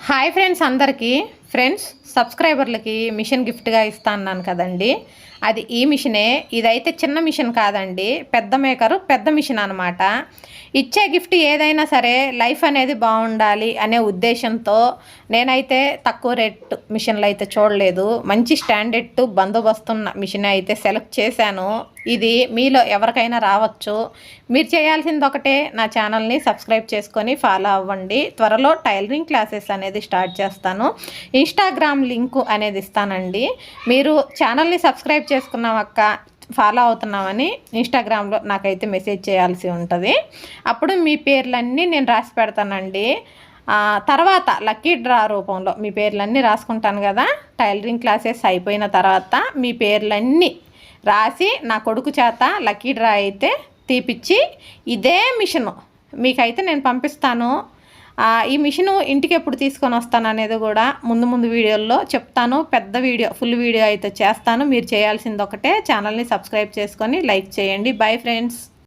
Hi friends, అందరికీ friends సబ్స్క్రైబర్లకి machine గిఫ్ట్గా ఇస్తాను కదండి. అది ఈ మిషనే. ఇదైతే చిన్న మిషన్ కాదండి, పెద్ద మేకరు, పెద్ద మిషన్ అనమాట. ఇచ్చే గిఫ్ట్ ఏదైనా సరే లైఫ్ అనేది బాగుండాలి అనే ఉద్దేశంతో నేనైతే తక్కువ రేట్ మిషన్లు అయితే చూడలేదు. మంచి స్టాండర్డ్ బందోబస్తున్న మిషన్ అయితే సెలెక్ట్ చేశాను. ఇది మీలో ఎవరికైనా రావచ్చు. మీరు చేయాల్సింది ఒకటే, నా ఛానల్ని సబ్స్క్రైబ్ చేసుకొని ఫాలో అవ్వండి. త్వరలో టైలరింగ్ క్లాసెస్ అనేది స్టార్ట్ చేస్తాను. ఇన్స్టాగ్రామ్ లింకు అనేది ఇస్తానండి. మీరు ఛానల్ని సబ్స్క్రైబ్ చేసుకున్నామక్క, ఫాలో అవుతున్నామని ఇన్స్టాగ్రామ్లో నాకైతే మెసేజ్ చేయాల్సి ఉంటుంది. అప్పుడు మీ పేర్లన్నీ నేను రాసి పెడతానండి. తర్వాత లక్కీ డ్రా రూపంలో మీ పేర్లన్నీ రాసుకుంటాను కదా. టైలరింగ్ క్లాసెస్ అయిపోయిన తర్వాత మీ పేర్లన్నీ రాసి నా కొడుకు చేత లక్కీ డ్రా అయితే తీపిచ్చి ఇదే మిషను మీకైతే నేను పంపిస్తాను. ఈ మిషను ఇంటికి ఎప్పుడు తీసుకొని వస్తాను అనేది కూడా ముందు వీడియోల్లో చెప్తాను. పెద్ద వీడియో, ఫుల్ వీడియో అయితే చేస్తాను. మీరు చేయాల్సింది ఒకటే, ఛానల్ని సబ్స్క్రైబ్ చేసుకొని లైక్ చేయండి. Bye friends.